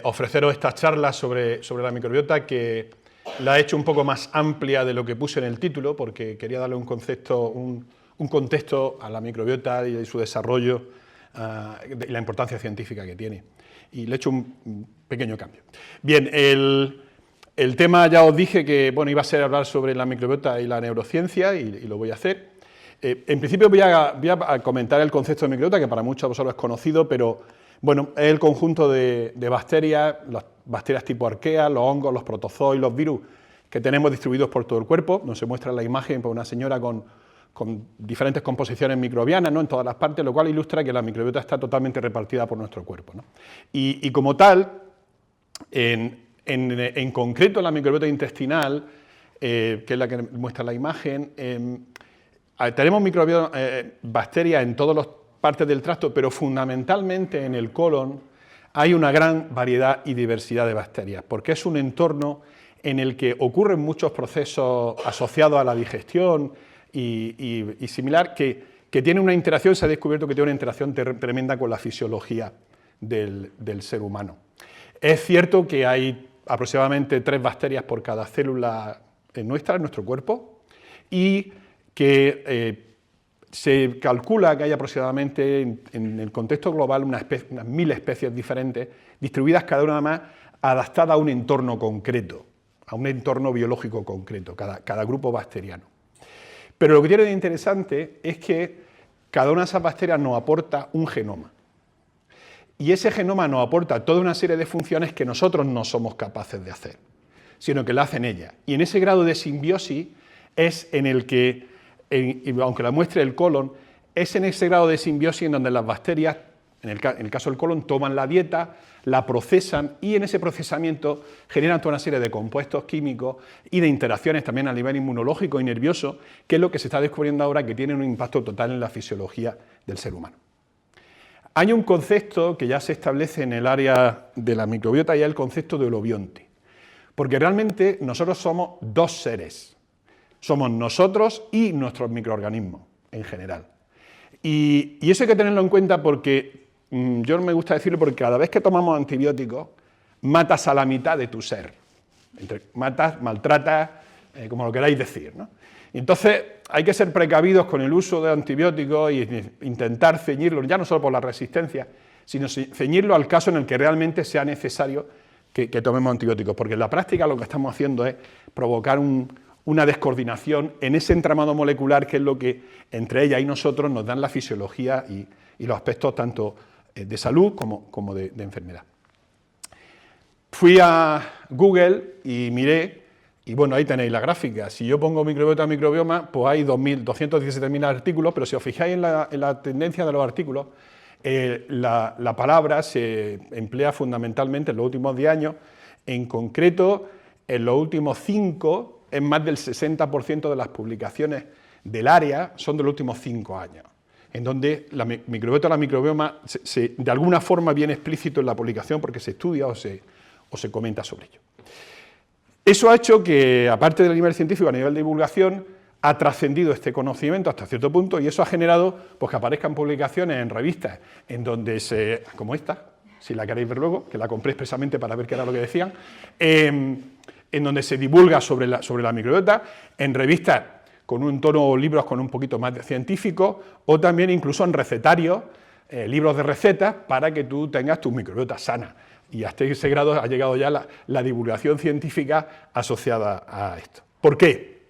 ofreceros esta charla sobre la microbiota, que la he hecho un poco más amplia de lo que puse en el título, porque quería darle un contexto a la microbiota y su desarrollo y la importancia científica que tiene. Y le he hecho un pequeño cambio. Bien, el tema ya os dije que bueno, iba a ser hablar sobre la microbiota y la neurociencia, y lo voy a hacer. En principio voy a comentar el concepto de microbiota, que para muchos de vosotros es conocido, pero bueno, es el conjunto de bacterias, las bacterias tipo arquea, los hongos, los protozoos y los virus que tenemos distribuidos por todo el cuerpo. Nos se muestra en la imagen por una señora con diferentes composiciones microbianas, ¿no?, en todas las partes, lo cual ilustra que la microbiota está totalmente repartida por nuestro cuerpo, ¿no? Y como tal, en concreto la microbiota intestinal, que es la que muestra la imagen, tenemos bacterias en todas las partes del tracto, pero fundamentalmente en el colon hay una gran variedad y diversidad de bacterias, porque es un entorno en el que ocurren muchos procesos asociados a la digestión y similar, que tiene una interacción, se ha descubierto que tiene una interacción tremenda con la fisiología del ser humano. Es cierto que hay aproximadamente 3 bacterias por cada célula en nuestro cuerpo, y que se calcula que hay aproximadamente en el contexto global unas 1000 especies diferentes, distribuidas cada una más adaptada a un entorno concreto, a un entorno biológico concreto, cada grupo bacteriano. Pero lo que tiene de interesante es que cada una de esas bacterias nos aporta un genoma. Y ese genoma nos aporta toda una serie de funciones que nosotros no somos capaces de hacer, sino que la hacen ellas. Y en ese grado de simbiosis es en el que, aunque la muestre el colon, es en ese grado de simbiosis en donde las bacterias, en el caso del colon, toman la dieta, la procesan, y en ese procesamiento generan toda una serie de compuestos químicos y de interacciones también a nivel inmunológico y nervioso, que es lo que se está descubriendo ahora, que tiene un impacto total en la fisiología del ser humano. Hay un concepto que ya se establece en el área de la microbiota, y es el concepto de holobionte, porque realmente nosotros somos 2 seres. Somos nosotros y nuestros microorganismos en general. Y eso hay que tenerlo en cuenta, porque yo no me gusta decirlo, porque cada vez que tomamos antibióticos matas a la mitad de tu ser. Matas, maltratas, como lo queráis decir, ¿no? Y entonces hay que ser precavidos con el uso de antibióticos e intentar ceñirlo, ya no solo por la resistencia, sino ceñirlo al caso en el que realmente sea necesario que tomemos antibióticos, porque en la práctica lo que estamos haciendo es provocar una descoordinación en ese entramado molecular, que es lo que entre ella y nosotros nos dan la fisiología y los aspectos tanto de salud como de enfermedad. Fui a Google y miré, y bueno, ahí tenéis la gráfica. Si yo pongo microbiota, microbioma, pues hay 217.000 artículos, pero si os fijáis en la tendencia de los artículos, la palabra se emplea fundamentalmente en los últimos 10 años, en concreto en los últimos 5, es más del 60% de las publicaciones del área son de los últimos 5 años, en donde la microbiota o la microbioma de alguna forma viene explícito en la publicación, porque se estudia o se comenta sobre ello. Eso ha hecho que, aparte del nivel científico, a nivel de divulgación, ha trascendido este conocimiento hasta cierto punto, y eso ha generado pues, que aparezcan publicaciones en revistas en donde como esta, si la queréis ver luego, que la compré expresamente para ver qué era lo que decían, en donde se divulga sobre la microbiota, en revistas con un tono o libros con un poquito más de científico, o también incluso en recetarios, libros de recetas, para que tú tengas tu microbiota sana. Y hasta ese grado ha llegado ya la divulgación científica asociada a esto. ¿Por qué?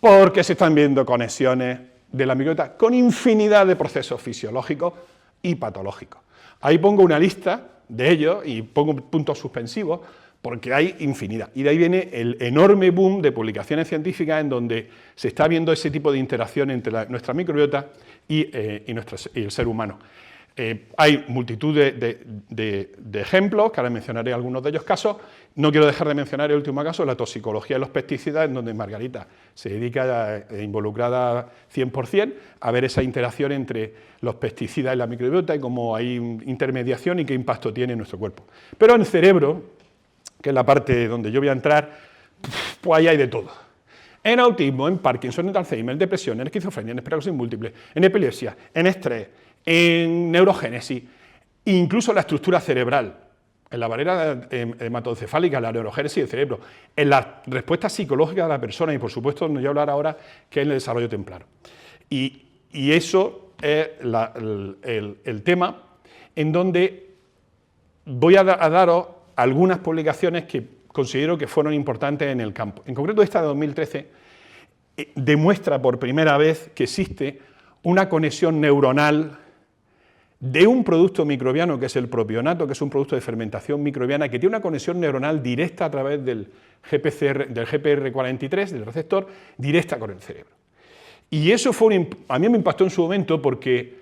Porque se están viendo conexiones de la microbiota con infinidad de procesos fisiológicos y patológicos. Ahí pongo una lista de ellos y pongo puntos suspensivos, porque hay infinidad. Y de ahí viene el enorme boom de publicaciones científicas en donde se está viendo ese tipo de interacción entre nuestra microbiota y el ser humano. Hay multitud de ejemplos, que ahora mencionaré algunos de ellos casos. No quiero dejar de mencionar el último caso, la toxicología de los pesticidas, en donde Margarita se dedica, involucrada 100%, a ver esa interacción entre los pesticidas y la microbiota, y cómo hay intermediación y qué impacto tiene en nuestro cuerpo. Pero en el cerebro, que es la parte donde yo voy a entrar, pues ahí hay de todo. En autismo, en Parkinson, en Alzheimer, en depresión, en esquizofrenia, en esclerosis múltiple, en epilepsia, en estrés, en neurogénesis, incluso la estructura cerebral. en la barrera hematoencefálica, en la neurogénesis del cerebro, en la respuesta psicológica de la persona y, por supuesto, no voy a hablar ahora que es el desarrollo temprano. Y eso es el tema en donde voy a daros algunas publicaciones que considero que fueron importantes en el campo. En concreto, esta de 2013 demuestra por primera vez que existe una conexión neuronal de un producto microbiano, que es el propionato, que es un producto de fermentación microbiana, que tiene una conexión neuronal directa a través del GPR43, del receptor, directa con el cerebro. Y eso a mí me impactó en su momento porque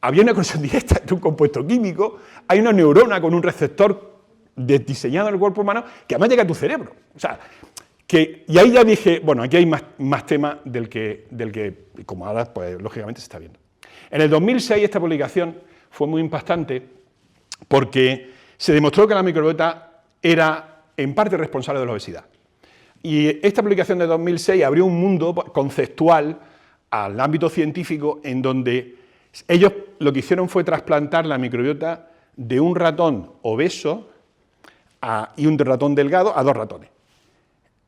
había una conexión directa entre un compuesto químico, hay una neurona con un receptor diseñado en el cuerpo humano que además llega a tu cerebro. O sea, y ahí ya dije, bueno, aquí hay más tema del que, como ahora, pues lógicamente se está viendo. En el 2006 esta publicación fue muy impactante porque se demostró que la microbiota era en parte responsable de la obesidad. Y esta publicación de 2006 abrió un mundo conceptual al ámbito científico en donde ellos lo que hicieron fue trasplantar la microbiota de un ratón obeso y un ratón delgado a dos ratones.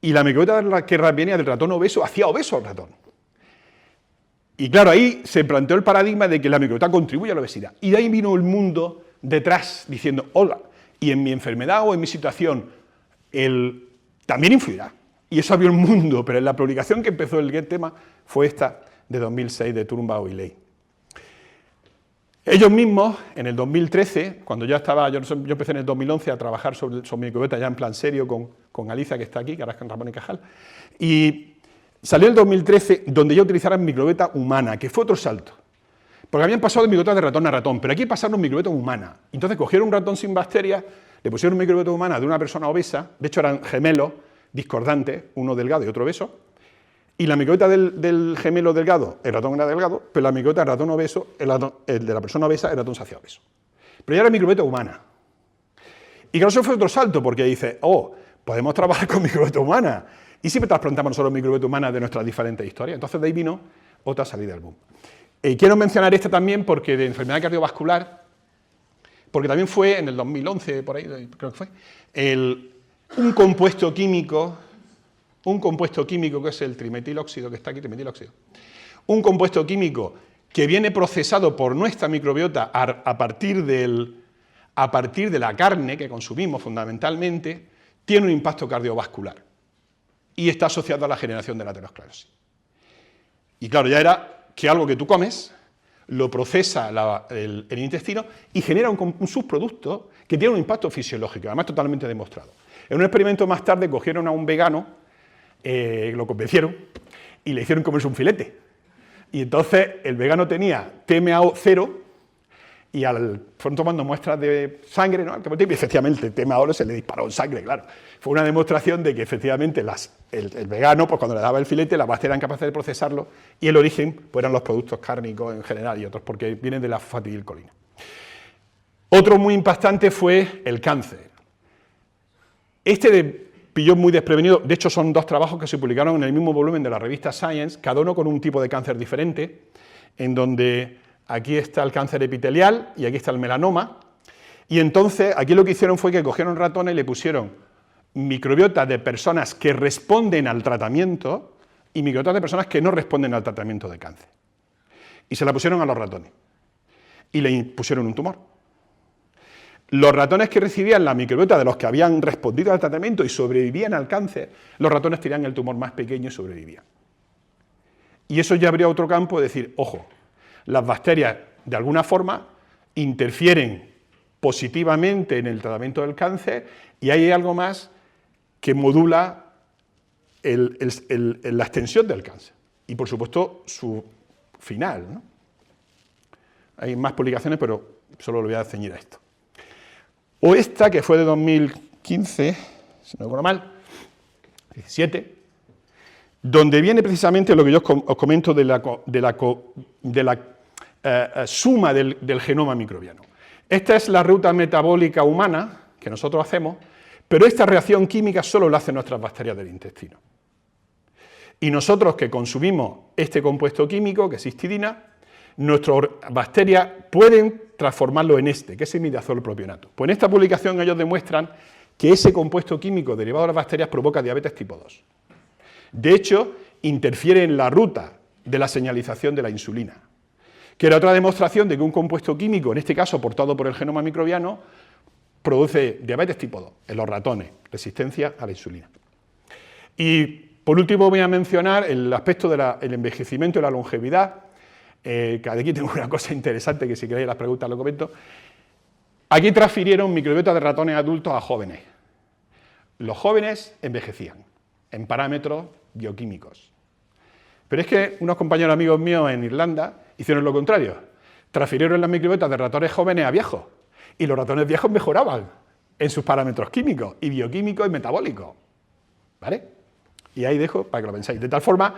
Y la microbiota que venía del ratón obeso hacía obeso al ratón. Y claro, ahí se planteó el paradigma de que la microbiota contribuye a la obesidad. Y de ahí vino el mundo detrás diciendo, hola, y en mi enfermedad o en mi situación, también influirá. Y eso abrió el mundo, pero en la publicación que empezó el tema fue esta de 2006 de Turnbaugh y Ley. Ellos mismos, en el 2013, cuando yo empecé en el 2011 a trabajar sobre microbiota ya en plan serio con Alicia, que está aquí, que ahora es con Ramón y Cajal, y salió el 2013 donde ya utilizaran microbiota humana, que fue otro salto. Porque habían pasado de microbiota de ratón a ratón, pero aquí pasaron microbiota humana. Entonces cogieron un ratón sin bacterias, le pusieron microbiota humana de una persona obesa, de hecho eran gemelos discordantes, uno delgado y otro obeso, y la microbiota del gemelo delgado, el ratón era delgado, pero la microbiota del ratón obeso, el de la persona obesa, el ratón se hacía obeso. Pero ya era microbiota humana. Y claro, eso fue otro salto, porque dice, podemos trabajar con microbiota humana. Y siempre trasplantamos nosotros microbiota humana de nuestras diferentes historias. Entonces de ahí vino otra salida del boom. Quiero mencionar esta también porque de enfermedad cardiovascular, porque también fue en el 2011, por ahí creo que fue, un compuesto químico que es el trimetilóxido, que está aquí, trimetilóxido. Un compuesto químico que viene procesado por nuestra microbiota a partir de la carne que consumimos fundamentalmente, tiene un impacto cardiovascular y está asociado a la generación de la aterosclerosis. Y claro, ya era que algo que tú comes lo procesa el intestino y genera un subproducto que tiene un impacto fisiológico, además totalmente demostrado. En un experimento más tarde cogieron a un vegano, lo convencieron y le hicieron comerse un filete. Y entonces el vegano tenía TMAO 0 y fueron tomando muestras de sangre, ¿no? Y efectivamente el TMAO se le disparó en sangre, claro. Fue una demostración de que efectivamente el vegano, pues cuando le daba el filete, las bacterias eran capaces de procesarlo y el origen pues eran los productos cárnicos en general y otros, porque vienen de la fosfatidilcolina. Otro muy impactante fue el cáncer. Pilló muy desprevenido, de hecho son dos trabajos que se publicaron en el mismo volumen de la revista Science, cada uno con un tipo de cáncer diferente, en donde aquí está el cáncer epitelial y aquí está el melanoma, y entonces aquí lo que hicieron fue que cogieron ratones y le pusieron microbiota de personas que responden al tratamiento y microbiota de personas que no responden al tratamiento de cáncer. Y se la pusieron a los ratones y le pusieron un tumor. Los ratones que recibían la microbiota de los que habían respondido al tratamiento y sobrevivían al cáncer, los ratones tenían el tumor más pequeño y sobrevivían. Y eso ya abrió otro campo de decir, ojo, las bacterias de alguna forma interfieren positivamente en el tratamiento del cáncer y hay algo más que modula la extensión del cáncer y por supuesto su final, ¿no? Hay más publicaciones, pero solo lo voy a ceñir a esto. O esta, que fue de 2015, si no me acuerdo mal, 17, donde viene precisamente lo que yo os comento de la suma del genoma microbiano. Esta es la ruta metabólica humana que nosotros hacemos, pero esta reacción química solo la hacen nuestras bacterias del intestino. Y nosotros que consumimos este compuesto químico, que es histidina, nuestras bacterias pueden transformarlo en este, que es imidazol propionato. Pues en esta publicación ellos demuestran que ese compuesto químico derivado de las bacterias provoca diabetes tipo 2. De hecho, interfiere en la ruta de la señalización de la insulina, que era otra demostración de que un compuesto químico, en este caso aportado por el genoma microbiano, produce diabetes tipo 2 en los ratones, resistencia a la insulina. Y por último voy a mencionar el aspecto del envejecimiento y la longevidad, que aquí tengo una cosa interesante que si queréis las preguntas lo comento. Aquí transfirieron microbiota de ratones adultos a jóvenes. Los jóvenes envejecían en parámetros bioquímicos. Pero es que unos compañeros amigos míos en Irlanda hicieron lo contrario. Transfirieron las microbiotas de ratones jóvenes a viejos. Y los ratones viejos mejoraban en sus parámetros químicos, y bioquímicos y metabólicos. ¿Vale? Y ahí dejo para que lo penséis. De tal forma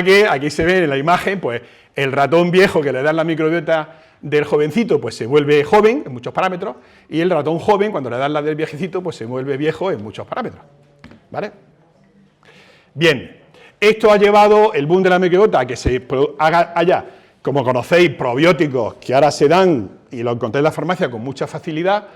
que aquí se ve en la imagen, pues, el ratón viejo que le dan la microbiota del jovencito, pues se vuelve joven en muchos parámetros, y el ratón joven, cuando le dan la del viejecito, pues se vuelve viejo en muchos parámetros. ¿Vale? Bien, esto ha llevado el boom de la microbiota a que haya, como conocéis, probióticos que ahora se dan y lo encontráis en la farmacia con mucha facilidad.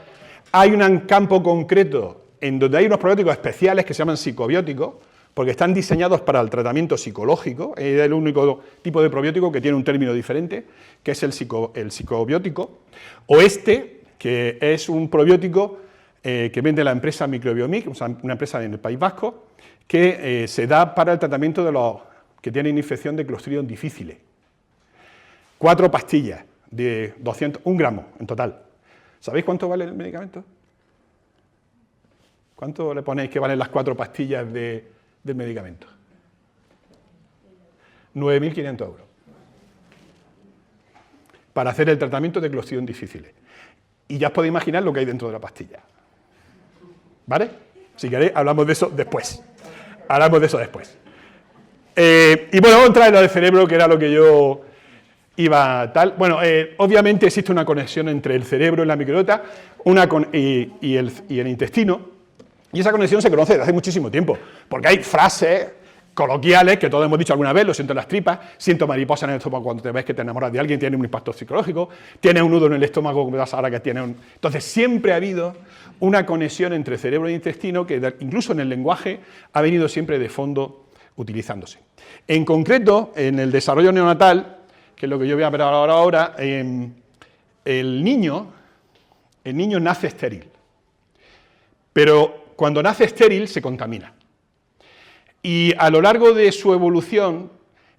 Hay un campo concreto en donde hay unos probióticos especiales que se llaman psicobióticos, porque están diseñados para el tratamiento psicológico. Es el único tipo de probiótico que tiene un término diferente, que es el psicobiótico, o que es un probiótico que vende la empresa Microbiomic, una empresa en el País Vasco, que se da para el tratamiento de los que tienen infección de Clostridium difficile. 4 pastillas de 1 gramo en total. ¿Sabéis cuánto vale el medicamento? ¿Cuánto le ponéis que valen las 4 pastillas del medicamento? 9.500 €. Para hacer el tratamiento de Clostridium difficile. Y ya os podéis imaginar lo que hay dentro de la pastilla. ¿Vale? Si queréis, hablamos de eso después. Y bueno, vamos a entrar en lo del cerebro, que era lo que yo iba tal. Bueno, obviamente existe una conexión entre el cerebro y la microbiota y el intestino, y esa conexión se conoce desde hace muchísimo tiempo, porque hay frases coloquiales que todos hemos dicho alguna vez: lo siento en las tripas, siento mariposa en el estómago cuando te ves que te enamoras de alguien, tiene un impacto psicológico, tienes un nudo en el estómago como das ahora que tiene un... Entonces siempre ha habido una conexión entre cerebro e intestino que incluso en el lenguaje ha venido siempre de fondo utilizándose. En concreto, en el desarrollo neonatal, que es lo que yo voy a hablar ahora, el niño nace estéril, pero cuando nace estéril se contamina. Y a lo largo de su evolución,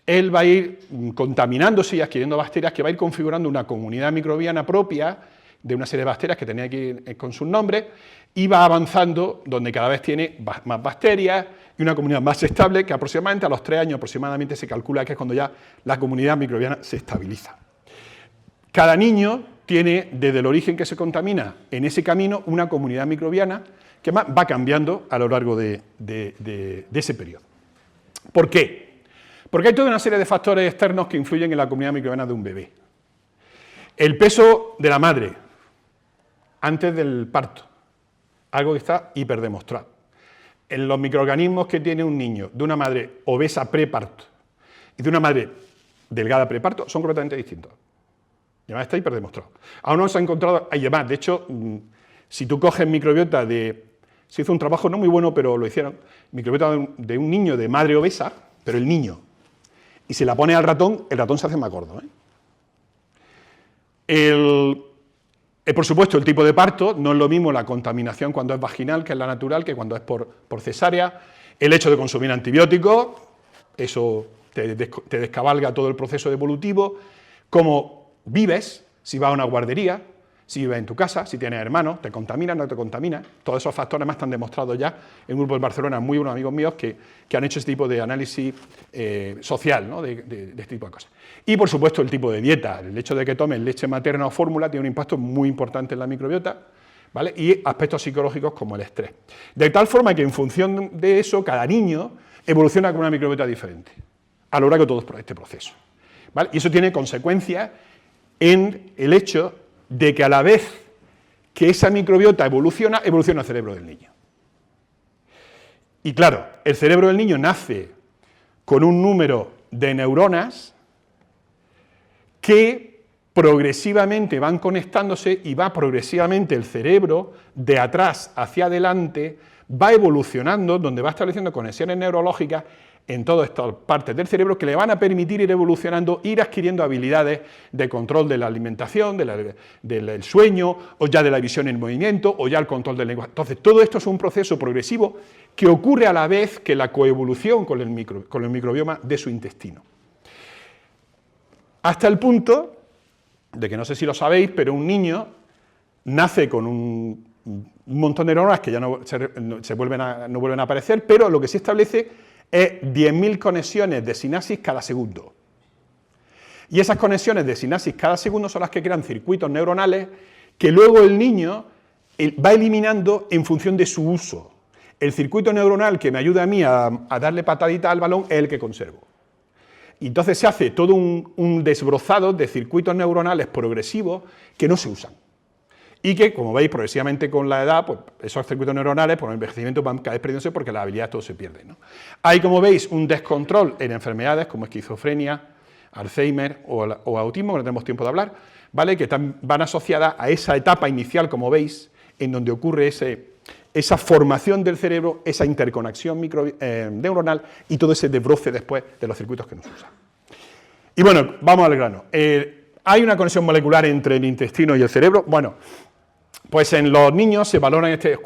él va a ir contaminándose y adquiriendo bacterias que va a ir configurando una comunidad microbiana propia de una serie de bacterias que tenía aquí con sus nombres, y va avanzando donde cada vez tiene más bacterias y una comunidad más estable, que aproximadamente a los 3 años aproximadamente se calcula que es cuando ya la comunidad microbiana se estabiliza. Cada niño tiene, desde el origen que se contamina en ese camino, una comunidad microbiana que va cambiando a lo largo de ese periodo. ¿Por qué? Porque hay toda una serie de factores externos que influyen en la comunidad microbiana de un bebé. El peso de la madre antes del parto, algo que está hiperdemostrado. En los microorganismos que tiene un niño de una madre obesa preparto y de una madre delgada preparto son completamente distintos. Y además está hiperdemostrado. Aún no se ha encontrado, hay demás, de hecho, si tú coges microbiota se hizo un trabajo no muy bueno, pero lo hicieron, microbiota de un niño de madre obesa, pero el niño, y se la pone al ratón, el ratón se hace más gordo. Por supuesto, el tipo de parto, no es lo mismo la contaminación cuando es vaginal, que es la natural, que cuando es por cesárea. El hecho de consumir antibióticos, eso te descabalga todo el proceso evolutivo. Cómo vives, si vas a una guardería, si vives en tu casa, si tienes hermanos, te contamina, no te contamina. Todos esos factores más están demostrados ya en un grupo de Barcelona, muy buenos amigos míos, que han hecho este tipo de análisis social, ¿no? de este tipo de cosas. Y, por supuesto, el tipo de dieta. El hecho de que tomes leche materna o fórmula tiene un impacto muy importante en la microbiota, ¿vale? Y aspectos psicológicos como el estrés. De tal forma que, en función de eso, cada niño evoluciona con una microbiota diferente a lo largo de todo este proceso, ¿vale? Y eso tiene consecuencias en el hecho de que a la vez que esa microbiota evoluciona el cerebro del niño. Y claro, el cerebro del niño nace con un número de neuronas que progresivamente van conectándose y va progresivamente el cerebro de atrás hacia adelante, va evolucionando, donde va estableciendo conexiones neurológicas en todas estas partes del cerebro que le van a permitir ir evolucionando, ir adquiriendo habilidades de control de la alimentación, del sueño, o ya de la visión en movimiento, o ya el control del lenguaje. Entonces, todo esto es un proceso progresivo que ocurre a la vez que la coevolución con el microbioma de su intestino. Hasta el punto de que, no sé si lo sabéis, pero un niño nace con un montón de neuronas que ya no vuelven a aparecer, pero lo que sí establece es 10.000 conexiones de sinapsis cada segundo. Y esas conexiones de sinapsis cada segundo son las que crean circuitos neuronales que luego el niño va eliminando en función de su uso. El circuito neuronal que me ayuda a mí a darle patadita al balón es el que conservo. Y entonces se hace todo un desbrozado de circuitos neuronales progresivos que no se usan. Y que, como veis, progresivamente con la edad, pues esos circuitos neuronales, por el envejecimiento, van cada vez perdiéndose porque las habilidades todo se pierden, ¿no? Hay, como veis, un descontrol en enfermedades como esquizofrenia, Alzheimer o autismo, que no tenemos tiempo de hablar, ¿vale? Que van asociadas a esa etapa inicial, como veis, en donde ocurre esa formación del cerebro, esa interconexión neuronal y todo ese desbroce después de los circuitos que no se usan. Y bueno, vamos al grano. ¿Hay una conexión molecular entre el intestino y el cerebro? Bueno, pues en los niños se valoran estas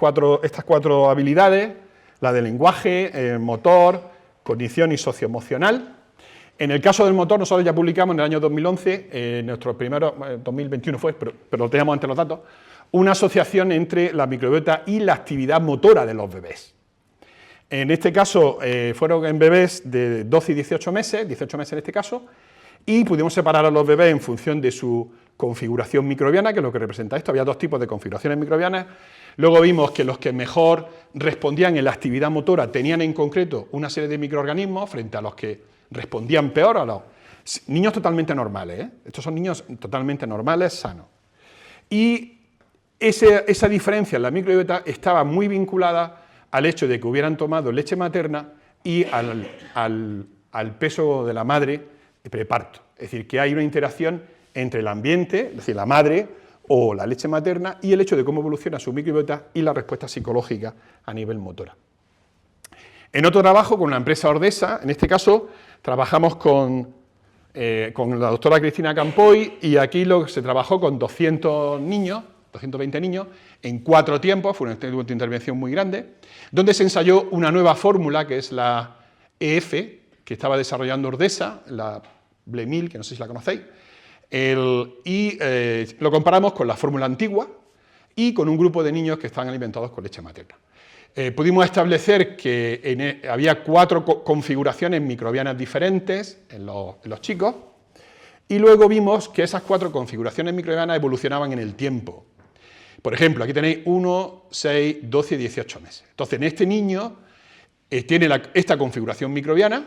cuatro habilidades, la de lenguaje, motor, cognición y socioemocional. En el caso del motor, nosotros ya publicamos en el año 2011, nuestro primero, 2021 fue, pero lo teníamos antes los datos, una asociación entre la microbiota y la actividad motora de los bebés. En este caso, fueron en bebés de 12 y 18 meses en este caso, y pudimos separar a los bebés en función de su configuración microbiana, que es lo que representa esto. Había dos tipos de configuraciones microbianas. Luego vimos que los que mejor respondían en la actividad motora tenían en concreto una serie de microorganismos frente a los que respondían peor, a los niños totalmente normales, ¿eh? Estos son niños totalmente normales, sanos. Y esa diferencia en la microbiota estaba muy vinculada al hecho de que hubieran tomado leche materna y al peso de la madre preparto. Es decir, que hay una interacción entre el ambiente, es decir, la madre o la leche materna, y el hecho de cómo evoluciona su microbiota y la respuesta psicológica a nivel motora. En otro trabajo, con la empresa Ordesa, en este caso, trabajamos con la doctora Cristina Campoy, y aquí se trabajó con 200 niños, 220 niños, en 4 tiempos, fue una intervención muy grande, donde se ensayó una nueva fórmula, que es la EF, que estaba desarrollando Ordesa, la Blemil, que no sé si la conocéis, lo comparamos con la fórmula antigua y con un grupo de niños que estaban alimentados con leche materna. Pudimos establecer que había 4 configuraciones microbianas diferentes en los chicos, y luego vimos que esas 4 configuraciones microbianas evolucionaban en el tiempo. Por ejemplo, aquí tenéis 1, 6, 12 y 18 meses. Entonces, en este niño tiene esta configuración microbiana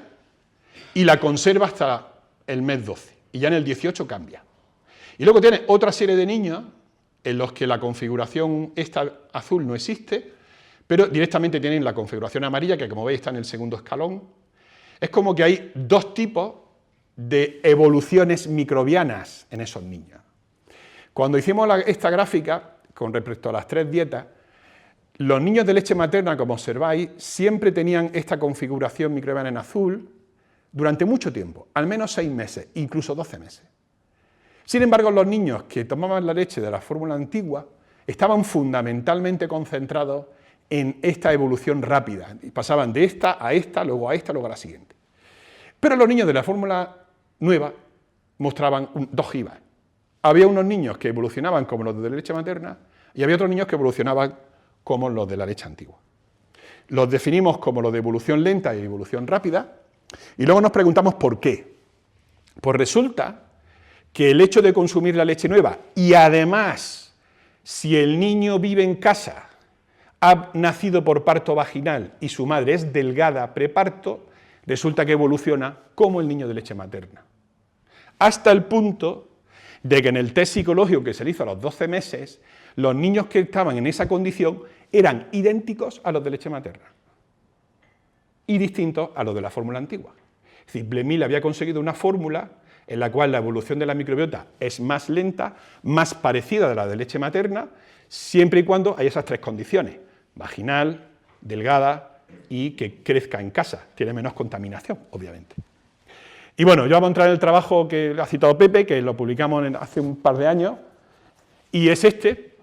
y la conserva hasta el mes 12, y ya en el 18 cambia. Y luego tiene otra serie de niños en los que la configuración esta azul no existe, pero directamente tienen la configuración amarilla, que como veis está en el segundo escalón. Es como que hay 2 tipos de evoluciones microbianas en esos niños. Cuando hicimos esta gráfica, con respecto a las 3 dietas, los niños de leche materna, como observáis, siempre tenían esta configuración microbiana en azul durante mucho tiempo, al menos 6 meses, incluso 12 meses. Sin embargo, los niños que tomaban la leche de la fórmula antigua estaban fundamentalmente concentrados en esta evolución rápida, y pasaban de esta, luego a la siguiente. Pero los niños de la fórmula nueva mostraban 2 gibas. Había unos niños que evolucionaban como los de la leche materna y había otros niños que evolucionaban como los de la leche antigua. Los definimos como los de evolución lenta y evolución rápida, y luego nos preguntamos por qué. Pues resulta que el hecho de consumir la leche nueva, y además, si el niño vive en casa, ha nacido por parto vaginal y su madre es delgada preparto, resulta que evoluciona como el niño de leche materna. Hasta el punto de que en el test psicológico que se le hizo a los 12 meses, los niños que estaban en esa condición eran idénticos a los de leche materna y distintos a los de la fórmula antigua. Es decir, Blemil había conseguido una fórmula en la cual la evolución de la microbiota es más lenta, más parecida a la de leche materna, siempre y cuando hay esas tres condiciones: vaginal, delgada y que crezca en casa, tiene menos contaminación, obviamente. Y bueno, yo voy a entrar en el trabajo que ha citado Pepe, que lo publicamos hace un par de años, y es este,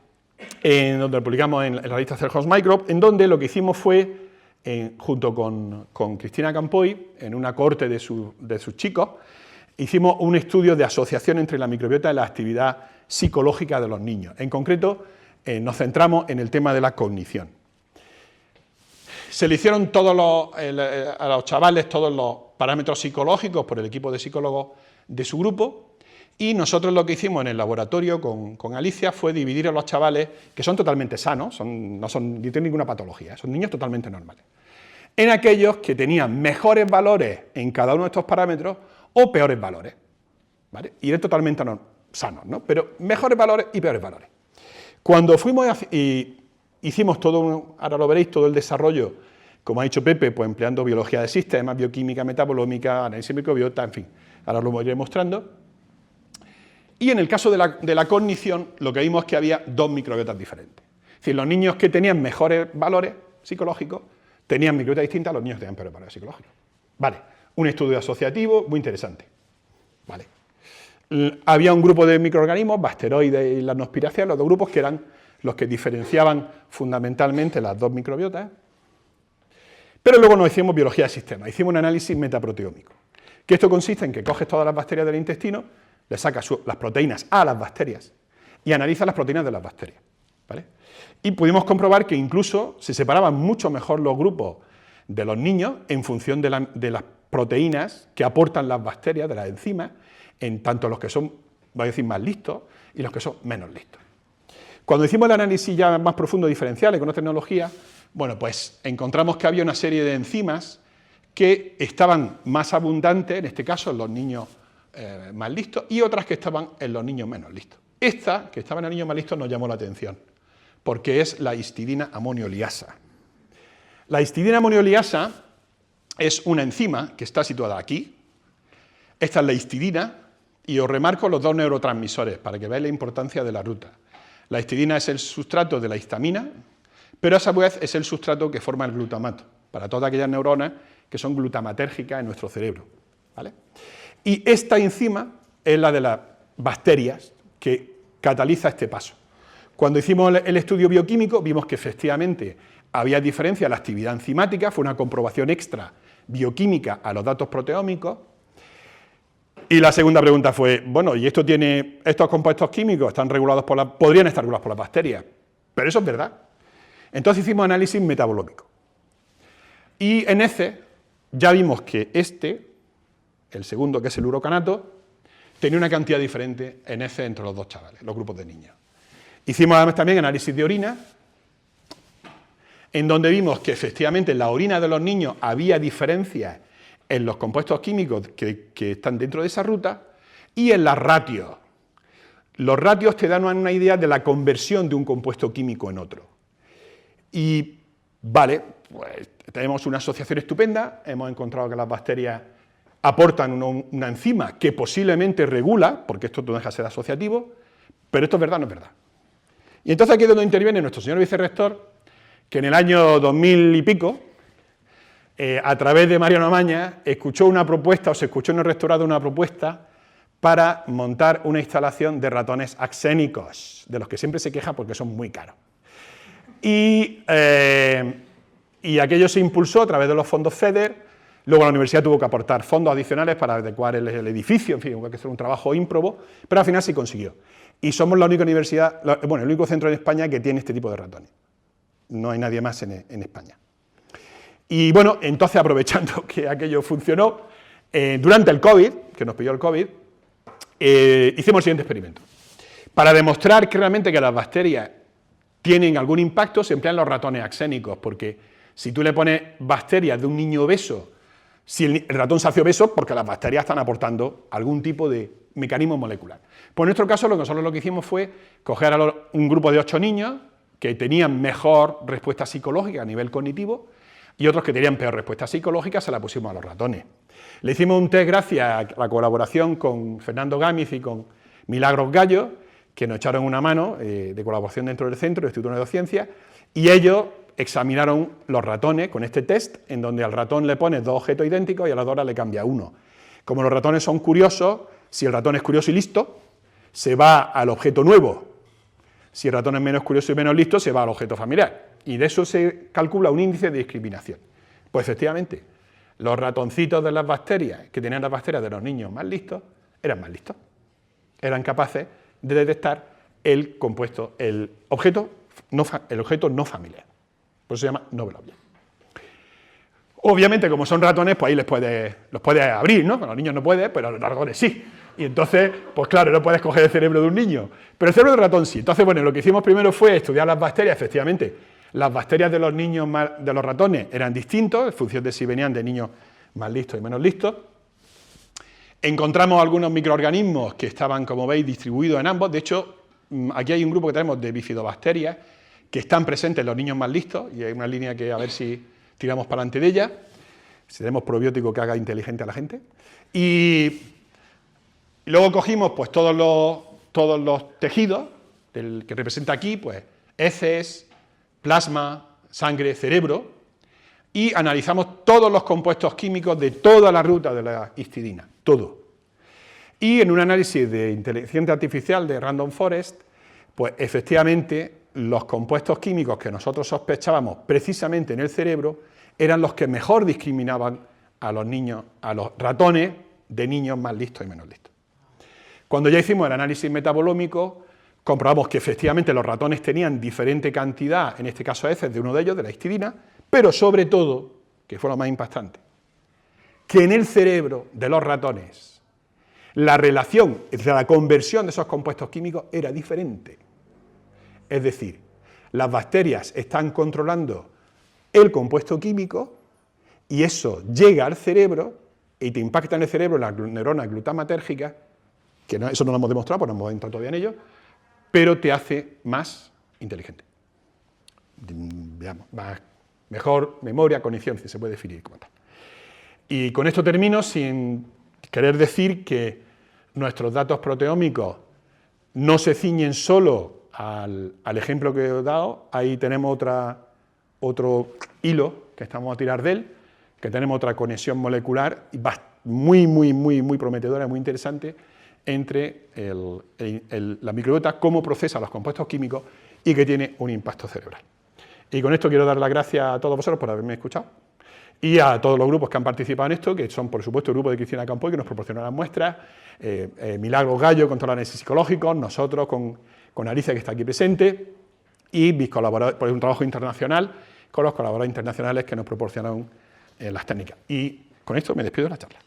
en donde lo publicamos en la revista Cell Host Microbe, en donde lo que hicimos fue, junto con Cristina Campoy, en una cohorte de sus chicos, hicimos un estudio de asociación entre la microbiota y la actividad psicológica de los niños. En concreto, nos centramos en el tema de la cognición. Se le hicieron a los chavales todos los parámetros psicológicos por el equipo de psicólogos de su grupo, y nosotros lo que hicimos en el laboratorio con Alicia fue dividir a los chavales, que son totalmente sanos, no tienen ninguna patología, son niños totalmente normales, en aquellos que tenían mejores valores en cada uno de estos parámetros o peores valores, ¿vale? Y eran totalmente sanos, ¿no? Pero mejores valores y peores valores. Cuando fuimos y hicimos ahora lo veréis, todo el desarrollo, como ha dicho Pepe, pues empleando biología de sistemas, bioquímica, metabolómica, análisis microbiota, en fin, ahora lo iré mostrando. Y en el caso de la cognición, lo que vimos es que había dos microbiotas diferentes. Es decir, los niños que tenían mejores valores psicológicos tenían microbiotas distintas a los niños que tenían peores valores psicológicos. Vale, un estudio asociativo muy interesante. Vale. Había un grupo de microorganismos, Bacteroides y Lasnospiraceae, los dos grupos que eran los que diferenciaban fundamentalmente las dos microbiotas. Pero luego nos hicimos biología de sistemas, hicimos un análisis metaproteómico, que esto consiste en que coges todas las bacterias del intestino, le sacas las proteínas a las bacterias y analizas las proteínas de las bacterias, ¿vale? Y pudimos comprobar que incluso se separaban mucho mejor los grupos de los niños en función de las proteínas que aportan las bacterias, de las enzimas, en tanto los que son, voy a decir, más listos y los que son menos listos. Cuando hicimos el análisis ya más profundo diferencial con otra tecnología, bueno, pues encontramos que había una serie de enzimas que estaban más abundantes, en este caso en los niños más listos, y otras que estaban en los niños menos listos. Esta, que estaba en los niños más listos, nos llamó la atención, porque es la histidina amonioliasa. La histidina amonioliasa es una enzima que está situada aquí. Esta es la histidina, y os remarco los dos neurotransmisores para que veáis la importancia de la ruta. La histidina es el sustrato de la histamina, pero a su vez es el sustrato que forma el glutamato, para todas aquellas neuronas que son glutamatérgicas en nuestro cerebro, ¿vale? Y esta enzima es la de las bacterias que cataliza este paso. Cuando hicimos el estudio bioquímico vimos que efectivamente había diferencia en la actividad enzimática, fue una comprobación extra bioquímica a los datos proteómicos. Y la segunda pregunta fue, bueno, ¿y estos compuestos químicos están regulados podrían estar regulados por las bacterias? Pero eso es verdad. Entonces hicimos análisis metabolómico. Y en ese ya vimos que el segundo, que es el urocanato, tenía una cantidad diferente en ese entre los dos chavales, los grupos de niños. Hicimos además también análisis de orina, en donde vimos que efectivamente en la orina de los niños había diferencias en los compuestos químicos que están dentro de esa ruta y en las ratios. Los ratios te dan una idea de la conversión de un compuesto químico en otro. Y vale, pues tenemos una asociación estupenda, hemos encontrado que las bacterias aportan una enzima que posiblemente regula, porque esto no deja de ser asociativo, pero esto es verdad o no es verdad. Y entonces aquí es donde interviene nuestro señor vicerrector, que en el año 2000 y pico, a través de Mariano Amaña, se escuchó en el rectorado una propuesta para montar una instalación de ratones axénicos, de los que siempre se queja porque son muy caros. Y aquello se impulsó a través de los fondos FEDER. Luego la universidad tuvo que aportar fondos adicionales para adecuar el edificio, en fin, hubo que hacer un trabajo ímprobo, pero al final sí consiguió. Y somos la única universidad, el único centro en España que tiene este tipo de ratones. No hay nadie más en España. Y bueno, entonces aprovechando que aquello funcionó, durante el COVID, que nos pilló el COVID, hicimos el siguiente experimento. Para demostrar que realmente que las bacterias tienen algún impacto, se emplean los ratones axénicos, porque si tú le pones bacterias de un niño obeso, si el ratón se hace obeso, porque las bacterias están aportando algún tipo de mecanismo molecular. Pues en nuestro caso, nosotros lo que hicimos fue coger un grupo de 8 niños que tenían mejor respuesta psicológica a nivel cognitivo, y otros que tenían peor respuesta psicológica se la pusimos a los ratones. Le hicimos un test gracias a la colaboración con Fernando Gámez y con Milagros Gallo, que nos echaron una mano de colaboración dentro del centro, del Instituto de Neurociencia, y ellos examinaron los ratones con este test, en donde al ratón le pones 2 objetos idénticos y a las 2 horas le cambia uno. Como los ratones son curiosos, si el ratón es curioso y listo, se va al objeto nuevo. Si el ratón es menos curioso y menos listo, se va al objeto familiar. Y de eso se calcula un índice de discriminación. Pues efectivamente, los ratoncitos de las bacterias, que tenían las bacterias de los niños más listos, eran más listos. Eran capaces de detectar el compuesto, el objeto no familiar. Por eso se llama novel object. Obviamente, como son ratones, pues ahí los puedes abrir, ¿no? Con los niños no puedes, pero a los ratones sí. Y entonces, pues claro, no puedes coger el cerebro de un niño, pero el cerebro del ratón sí. Entonces, bueno, lo que hicimos primero fue estudiar las bacterias. Efectivamente, las bacterias de los niños, de los ratones, eran distintos, en función de si venían de niños más listos y menos listos. Encontramos algunos microorganismos que estaban, como veis, distribuidos en ambos. De hecho, aquí hay un grupo que tenemos de bifidobacterias que están presentes en los niños más listos, y hay una línea que a ver si tiramos para adelante de ella, si tenemos probiótico que haga inteligente a la gente. Y luego cogimos pues todos los tejidos que representa aquí, pues heces, plasma, sangre, cerebro, y analizamos todos los compuestos químicos de toda la ruta de la histidina, todo. Y en un análisis de inteligencia artificial de Random Forest, pues efectivamente los compuestos químicos que nosotros sospechábamos precisamente en el cerebro eran los que mejor discriminaban a los niños, a los ratones de niños más listos y menos listos. Cuando ya hicimos el análisis metabolómico, comprobamos que efectivamente los ratones tenían diferente cantidad, en este caso heces de uno de ellos, de la histidina, pero sobre todo, que fue lo más impactante, que en el cerebro de los ratones la relación entre la conversión de esos compuestos químicos era diferente. Es decir, las bacterias están controlando el compuesto químico y eso llega al cerebro y te impacta en el cerebro la neurona glutamatérgica, que no, eso no lo hemos demostrado, porque no hemos entrado todavía en ello, pero te hace más inteligente. Digamos, mejor memoria, cognición, si se puede definir como tal. Y con esto termino sin querer decir que nuestros datos proteómicos no se ciñen solo al ejemplo que os he dado. Ahí tenemos otro hilo que estamos a tirar de él, que tenemos otra conexión molecular muy prometedora, muy interesante, entre la microbiota, cómo procesa los compuestos químicos y que tiene un impacto cerebral. Y con esto quiero dar las gracias a todos vosotros por haberme escuchado y a todos los grupos que han participado en esto, que son, por supuesto, el grupo de Cristina Campoy, que nos proporcionó las muestras, Milagros Gallo con todo el análisis psicológico, nosotros con Alicia, que está aquí presente, y mis colaboradores, por un trabajo internacional con los colaboradores internacionales que nos proporcionaron las técnicas. Y con esto me despido de la charla.